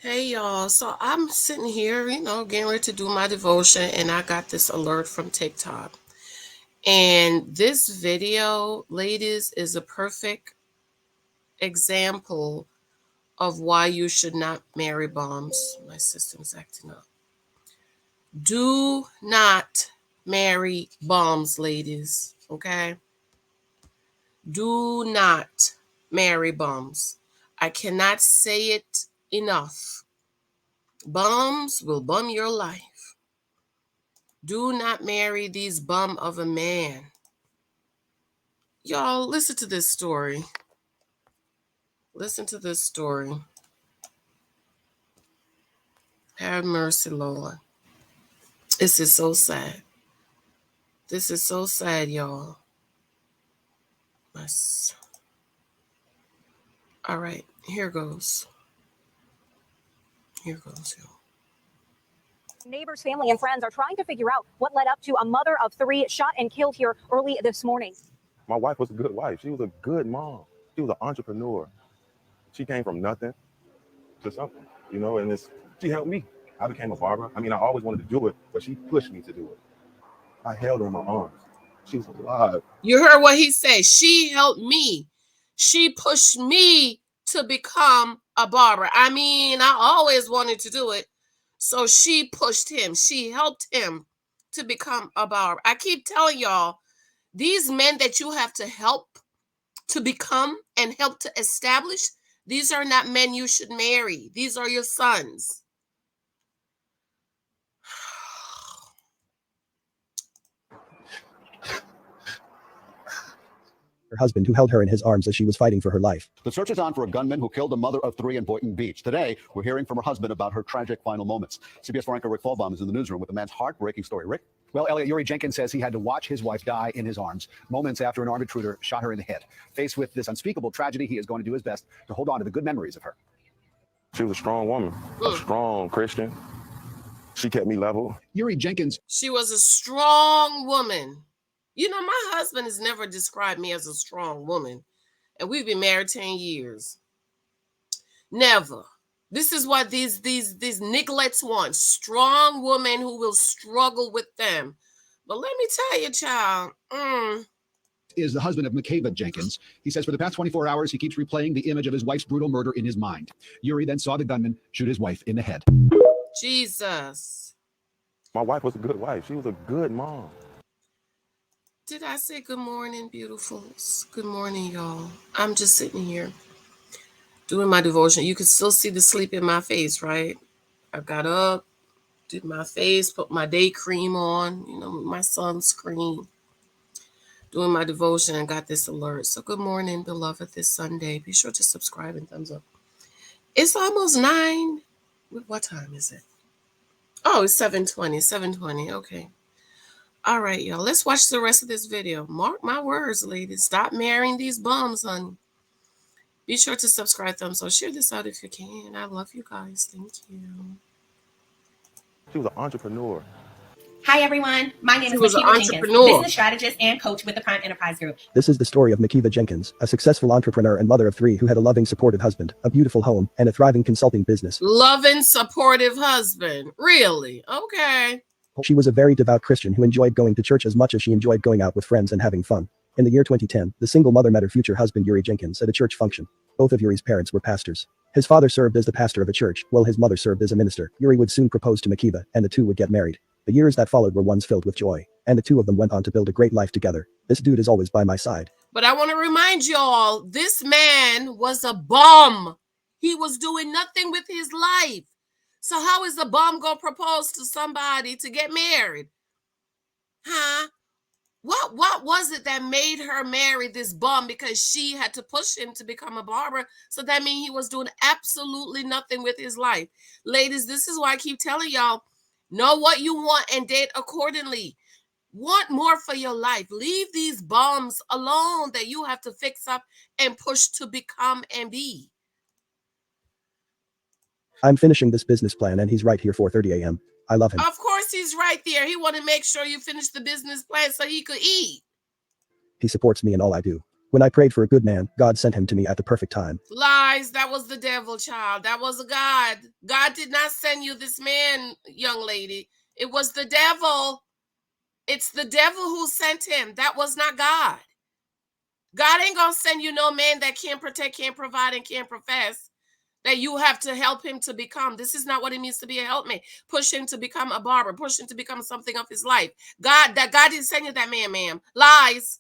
Hey y'all, so I'm sitting here, getting ready to do my devotion, and I got this alert from TikTok. And this video, ladies, is a perfect example of why you should not marry bums. My system's acting up. Do not marry bums, ladies, okay? Do not marry bums. I cannot say it enough. Bums will bum your life. Do not marry these bum of a man. Y'all, listen to this story. Listen to this story. Have mercy, Lord. This is so sad. This is so sad, y'all. All right, here goes. Here goes, y'all. Neighbors, family, and friends are trying to figure out what led up to a mother of three shot and killed here early this morning. My wife was a good wife. She was a good mom. She was an entrepreneur. She came from nothing to something, and she helped me. I became a barber. I always wanted to do it, but she pushed me to do it. I held her in my arms. She was alive. You heard what he said. She helped me. She pushed me to become a barber. I always wanted to do it. So she pushed him. She helped him to become a barber. I keep telling y'all, these men that you have to help to become and help to establish, these are not men you should marry. These are your sons. Her husband, who held her in his arms as she was fighting for her life. The search is on for a gunman who killed a mother of three in Boynton Beach. Today, we're hearing from her husband about her tragic final moments. CBS 4 anchor Rick Falbaum is in the newsroom with the man's heartbreaking story. Rick? Well, Elliot, Yuri Jenkins says he had to watch his wife die in his arms moments after an armed intruder shot her in the head. Faced with this unspeakable tragedy, he is going to do his best to hold on to the good memories of her. She was a strong woman, a strong Christian. She kept me level. Yuri Jenkins. She was a strong woman. My husband has never described me as a strong woman. And we've been married 10 years. Never. This is what these neglects want. Strong women who will struggle with them. But let me tell you, child. Is the husband of Makeva Jenkins. He says for the past 24 hours, he keeps replaying the image of his wife's brutal murder in his mind. Yuri then saw the gunman shoot his wife in the head. Jesus. My wife was a good wife. She was a good mom. Did I say good morning, beautifuls? Good morning, y'all. I'm just sitting here doing my devotion. You can still see the sleep in my face, right? I got up, did my face, put my day cream on, my sunscreen, doing my devotion, and got this alert. So good morning, beloved, this Sunday. Be sure to subscribe and thumbs up. It's almost 9. What time is it? Oh, it's 7:20. 7:20. Okay. All right, y'all. Let's watch the rest of this video. Mark my words, ladies. Stop marrying these bums, honey. Be sure to subscribe, thumbs up. Share this out if you can. I love you guys. Thank you. She was an entrepreneur. Hi, everyone. My name is Makeva Jenkins, business strategist and coach with the Prime Enterprise Group. This is the story of Makeva Jenkins, a successful entrepreneur and mother of 3 who had a loving, supportive husband, a beautiful home, and a thriving consulting business. Loving, supportive husband. Really? Okay. She was a very devout Christian who enjoyed going to church as much as she enjoyed going out with friends and having fun. In the year 2010, the single mother met her future husband Yuri Jenkins at a church function. Both of Yuri's parents were pastors. His father served as the pastor of a church, while his mother served as a minister. Yuri would soon propose to Makeva, and the two would get married. The years that followed were ones filled with joy, and the two of them went on to build a great life together. This dude is always by my side. But I want to remind y'all, this man was a bum. He was doing nothing with his life. So how is a bum going to propose to somebody to get married? Huh? What was it that made her marry this bum? Because she had to push him to become a barber. So that means he was doing absolutely nothing with his life. Ladies, this is why I keep telling y'all, know what you want and date accordingly. Want more for your life. Leave these bums alone that you have to fix up and push to become and be. I'm finishing this business plan and he's right here 4:30 a.m. I love him. Of course he's right there. He wanted to make sure you finish the business plan so he could eat. He supports me in all I do. When I prayed for a good man, God sent him to me at the perfect time. Lies. That was the devil, child. That was a God. God did not send you this man, young lady. It was the devil. It's the devil who sent him. That was not God. God ain't gonna send you no man that can't protect, can't provide, and can't profess, that you have to help him to become. This is not what it means to be a helpmate. Push him to become a barber. Push him to become something of his life. God didn't send you that man, ma'am. Lies.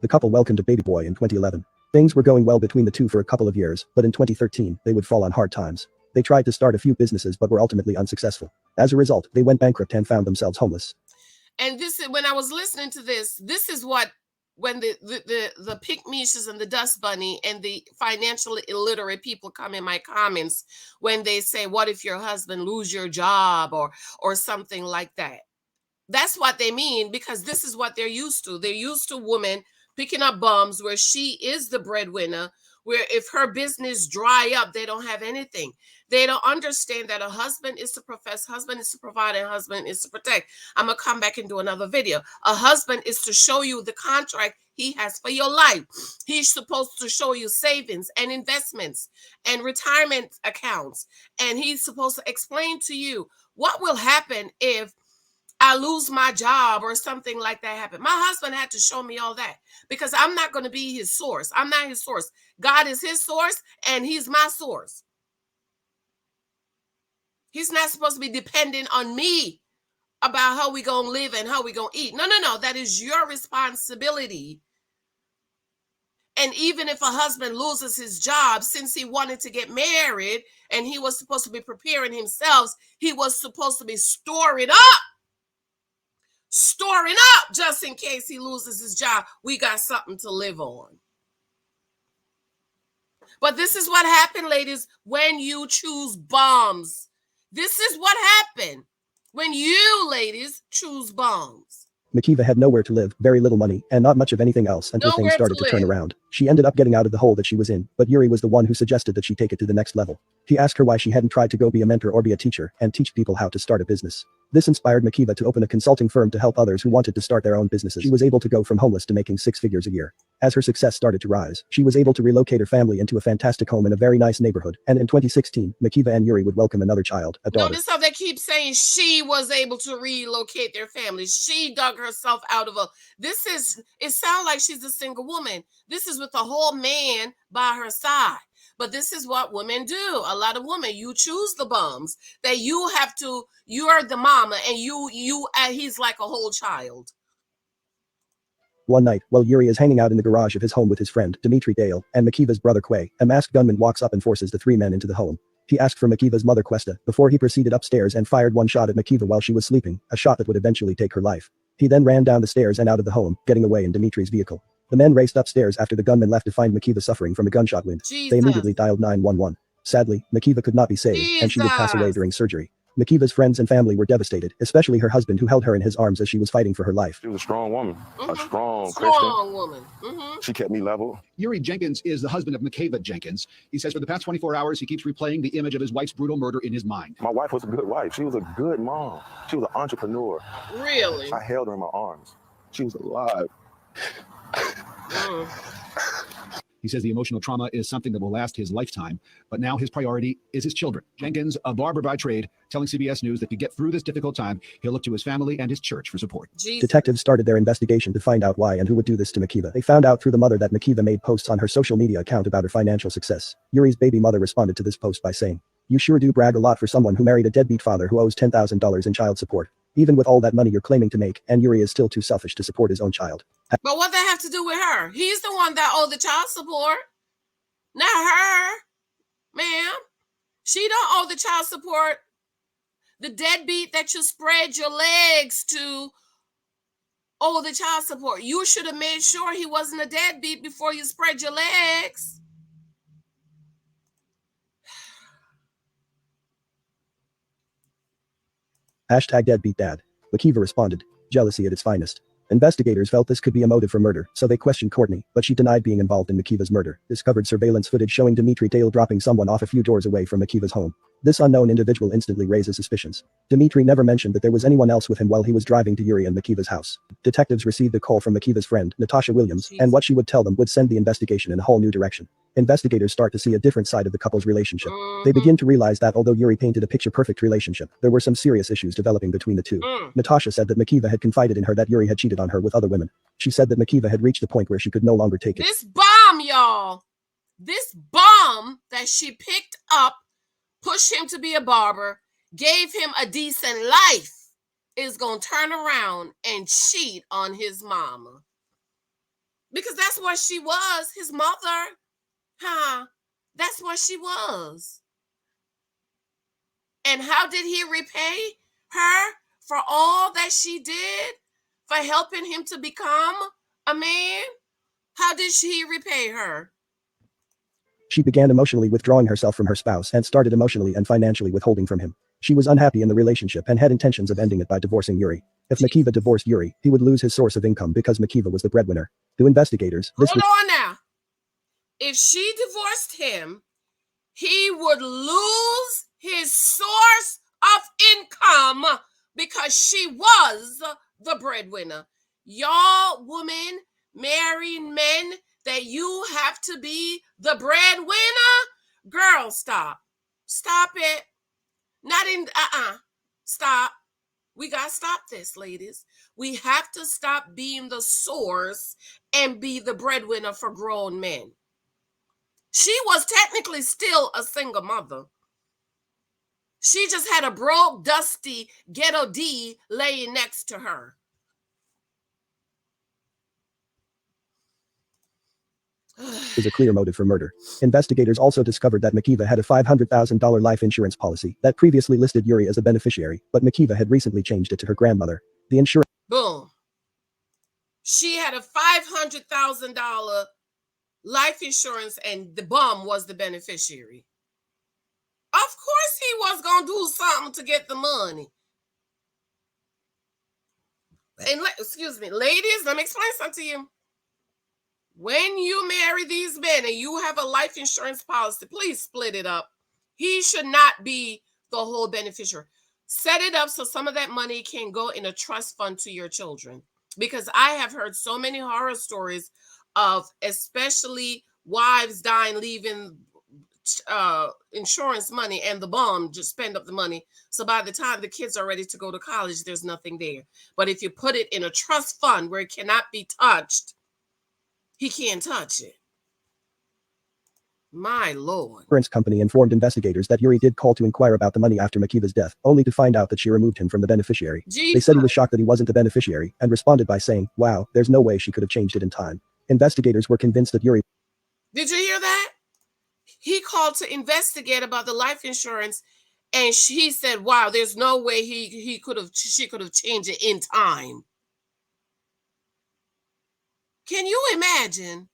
The couple welcomed a baby boy in 2011. Things were going well between the two for a couple of years, but in 2013, they would fall on hard times. They tried to start a few businesses but were ultimately unsuccessful. As a result, they went bankrupt and found themselves homeless. And this is when I was listening to this is what, when the pick-meishes and the dust bunny and the financially illiterate people come in my comments when they say, what if your husband lose your job or something like that? That's what they mean, because this is what they're used to. They're used to women picking up bums where she is the breadwinner, where if her business dry up, they don't have anything. They don't understand that a husband is to profess, husband is to provide, and husband is to protect. I'm going to come back and do another video. A husband is to show you the contract he has for your life. He's supposed to show you savings and investments and retirement accounts. And he's supposed to explain to you what will happen if I lose my job or something like that happen. My husband had to show me all that, because I'm not going to be his source. I'm not his source. God is his source and he's my source. He's not supposed to be dependent on me about how we going to live and how we going to eat. No. That is your responsibility. And even if a husband loses his job, since he wanted to get married and he was supposed to be preparing himself, he was supposed to be storing up just in case he loses his job. We got something to live on. But this is what happened, ladies, when you choose bombs. This is what happened when you, ladies, choose bombs. Makiva had nowhere to live, very little money, and not much of anything else until things started to turn around. She ended up getting out of the hole that she was in, but Yuri was the one who suggested that she take it to the next level. He asked her why she hadn't tried to go be a mentor or be a teacher and teach people how to start a business. This inspired Makiva to open a consulting firm to help others who wanted to start their own businesses. She was able to go from homeless to making 6 figures a year. As her success started to rise, she was able to relocate her family into a fantastic home in a very nice neighborhood. And in 2016, Makiva and Yuri would welcome another child, a daughter. Notice how they keep saying she was able to relocate their family. She dug herself out of it sounds like she's a single woman. This is with a whole man by her side. But this is what women do. A lot of women, you choose the bums that you are the mama, and he's like a whole child. One night, while Yuri is hanging out in the garage of his home with his friend, Dimitri Dale, and Makiva's brother Quay, a masked gunman walks up and forces the 3 men into the home. He asked for Makiva's mother Questa before he proceeded upstairs and fired one shot at Makiva while she was sleeping, a shot that would eventually take her life. He then ran down the stairs and out of the home, getting away in Dimitri's vehicle. The men raced upstairs after the gunman left to find Makiva suffering from a gunshot wound. Jesus. They immediately dialed 911. Sadly, Makiva could not be saved, and she would pass away during surgery. Makiva's friends and family were devastated, especially her husband, who held her in his arms as she was fighting for her life. She was a strong woman, a strong Christian woman. Mm-hmm. She kept me level. Yuri Jenkins is the husband of Makiva Jenkins. He says for the past 24 hours, he keeps replaying the image of his wife's brutal murder in his mind. My wife was a good wife. She was a good mom. She was an entrepreneur. Really? I held her in my arms. She was alive. He says the emotional trauma is something that will last his lifetime, but now his priority is his children. Jenkins, a barber by trade, telling CBS News that to get through this difficult time, he'll look to his family and his church for support. Jesus. Detectives started their investigation to find out why and who would do this to Makiva. They found out through the mother that Makiva made posts on her social media account about her financial success. Yuri's baby mother responded to this post by saying, "You sure do brag a lot for someone who married a deadbeat father who owes $10,000 in child support. Even with all that money you're claiming to make, and Yuri is still too selfish to support his own child." But what that have to do with her? He's the one that owed the child support. Not her, ma'am. She don't owe the child support. The deadbeat that you spread your legs to owe the child support. You should have made sure he wasn't a deadbeat before you spread your legs. #deadbeatdad. Makiva responded, "Jealousy at its finest." Investigators felt this could be a motive for murder, so they questioned Courtney, but she denied being involved in Makiva's murder. Discovered surveillance footage showing Dimitri Dale dropping someone off a few doors away from Makiva's home. This unknown individual instantly raises suspicions. Dimitri never mentioned that there was anyone else with him while he was driving to Yuri and Makiva's house. Detectives received a call from Makiva's friend, Natasha Williams, and what she would tell them would send the investigation in a whole new direction. Investigators start to see a different side of the couple's relationship. They begin to realize that although Yuri painted a picture-perfect relationship, there were some serious issues developing between the two. Natasha said that Makiva had confided in her that Yuri had cheated on her with other women. She said that Makiva had reached the point where she could no longer take it. This bomb, y'all. This bomb that she picked up, pushed him to be a barber, gave him a decent life, is going to turn around and cheat on his mama. Because that's what she was, his mother. That's what she was. And how did he repay her for all that she did? For helping him to become a man? How did she repay her? She began emotionally withdrawing herself from her spouse and started emotionally and financially withholding from him. She was unhappy in the relationship and had intentions of ending it by divorcing Yuri. If Makiva divorced Yuri, he would lose his source of income because Makiva was the breadwinner. To investigators, this Hold on now. If she divorced him, he would lose his source of income because she was the breadwinner. Y'all women marrying men that you have to be the breadwinner? Girl, stop. Stop it. Not in, stop. We got to stop this, ladies. We have to stop being the source and be the breadwinner for grown men. She was technically still a single mother. She just had a broke, dusty ghetto D laying next to her. is a clear motive for murder. Investigators also discovered that Makiva had a $500,000 life insurance policy that previously listed Yuri as a beneficiary, but Makiva had recently changed it to her grandmother. The insurance... Boom. She had a $500,000 life insurance and the bum was the beneficiary. Of course he was going to do something to get the money. And excuse me, ladies, let me explain something to you. When you marry these men and you have a life insurance policy, please split it up. He should not be the whole beneficiary. Set it up so some of that money can go in a trust fund to your children. Because I have heard so many horror stories of especially wives dying, leaving insurance money, and the bum just spend up the money. So by the time the kids are ready to go to college, there's nothing there. But if you put it in a trust fund where it cannot be touched, he can't touch it. My Lord. Insurance company informed investigators that Yuri did call to inquire about the money after Makiva's death, only to find out that she removed him from the beneficiary. Jesus. They said he was shocked that he wasn't the beneficiary and responded by saying, "Wow, there's no way she could have changed it in time." Investigators were convinced that Yuri... Did you hear that? He called to investigate about the life insurance and she said, "Wow, there's no way she could have changed it in time." Can you imagine?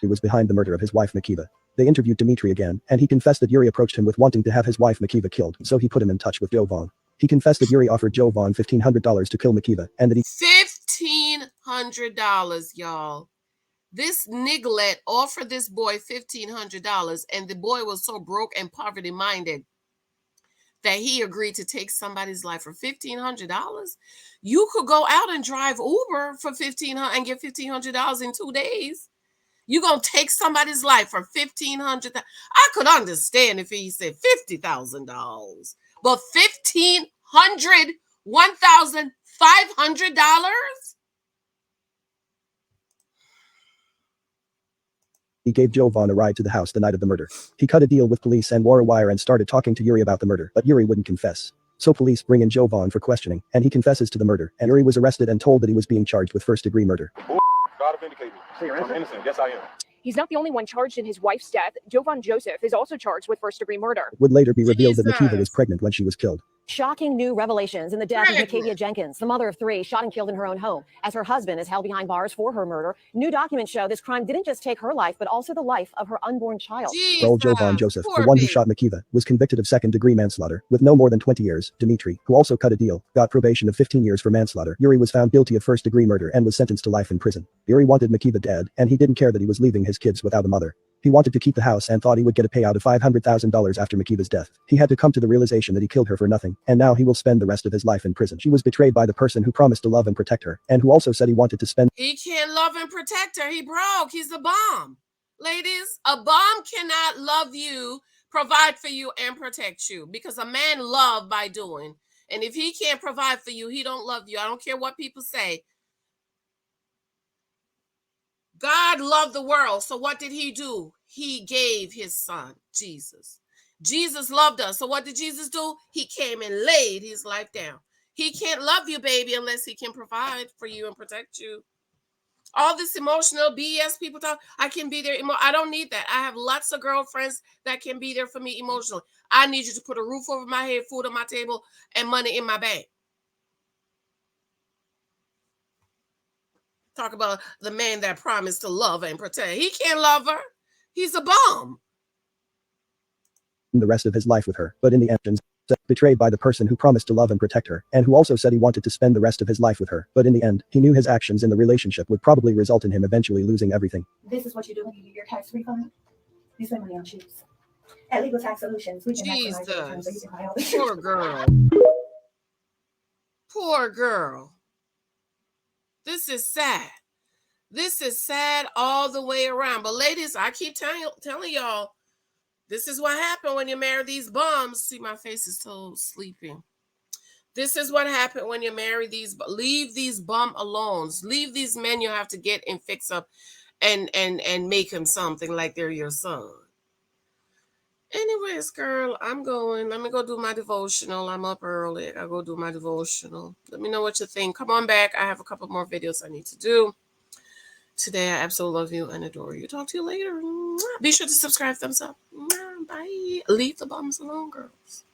He was behind the murder of his wife Makiva. They interviewed Dimitri again, and he confessed that Yuri approached him with wanting to have his wife Makiva killed, so he put him in touch with Joe Vaughn. He confessed that Yuri offered Joe Vaughn $1,500 to kill Makiva, and that he... $1,500, y'all. This niglet offered this boy $1,500, and the boy was so broke and poverty-minded that he agreed to take somebody's life for $1,500. You could go out and drive Uber for $1,500 and get $1,500 in 2 days. You're going to take somebody's life for $1,500. I could understand if he said $50,000, but $1,500? He gave Joe Vaughn a ride to the house the night of the murder. He cut a deal with police and wore a wire and started talking to Yuri about the murder, but Yuri wouldn't confess. So police bring in Joe Vaughn for questioning, and he confesses to the murder, and Yuri was arrested and told that he was being charged with first-degree murder. God vindicate me. I'm innocent. Yes, I am. He's not the only one charged in his wife's death. Jovan Joseph is also charged with first-degree murder. It would later be revealed that Makiva was pregnant when she was killed. Shocking new revelations in the death of Makavia Jenkins, the mother of 3, shot and killed in her own home. As her husband is held behind bars for her murder, new documents show this crime didn't just take her life, but also the life of her unborn child. Raul Jovan Joseph, the one who shot Makiva, was convicted of second-degree manslaughter, with no more than 20 years. Dmitry, who also cut a deal, got probation of 15 years for manslaughter. Yuri was found guilty of first-degree murder and was sentenced to life in prison. Yuri wanted Makiva dead, and he didn't care that he was leaving his kids without a mother. He wanted to keep the house and thought he would get a payout of $500,000 after Makiva's death. He had to come to the realization that he killed her for nothing, and now he will spend the rest of his life in prison. She was betrayed by the person who promised to love and protect her, and who also said he wanted to spend— He can't love and protect her. He broke. He's a bum. Ladies, a bum cannot love you, provide for you, and protect you, because a man love by doing. And if he can't provide for you, he don't love you. I don't care what people say. God loved the world. So what did he do? He gave his son, Jesus. Jesus loved us. So what did Jesus do? He came and laid his life down. He can't love you, baby, unless he can provide for you and protect you. All this emotional BS people talk, I can be there. I don't need that. I have lots of girlfriends that can be there for me emotionally. I need you to put a roof over my head, food on my table, and money in my bank. Talk about the man that promised to love and protect. He can't love her. He's a bum. The rest of his life with her, but in the end, betrayed by the person who promised to love and protect her, and who also said he wanted to spend the rest of his life with her, but in the end, he knew his actions in the relationship would probably result in him eventually losing everything. This is what you do when you get your tax refund. You spend money on shoes. At Legal Tax Solutions, we can maximize your returns so you can buy all the shoes. Poor girl. Poor girl. This is sad. This is sad all the way around. But ladies, I keep telling y'all, this is what happened when you marry these bums. See, my face is so sleepy. This is what happened when you marry these. Leave these bum alone. Leave these men you have to get and fix up and make them something like they're your son. Anyways, girl, I'm going. Let me go do my devotional. I'm up early. I'll go do my devotional. Let me know what you think. Come on back. I have a couple more videos I need to do. Today, I absolutely love you and adore you. Talk to you later. Be sure to subscribe, thumbs up. Bye. Leave the bums alone, girls.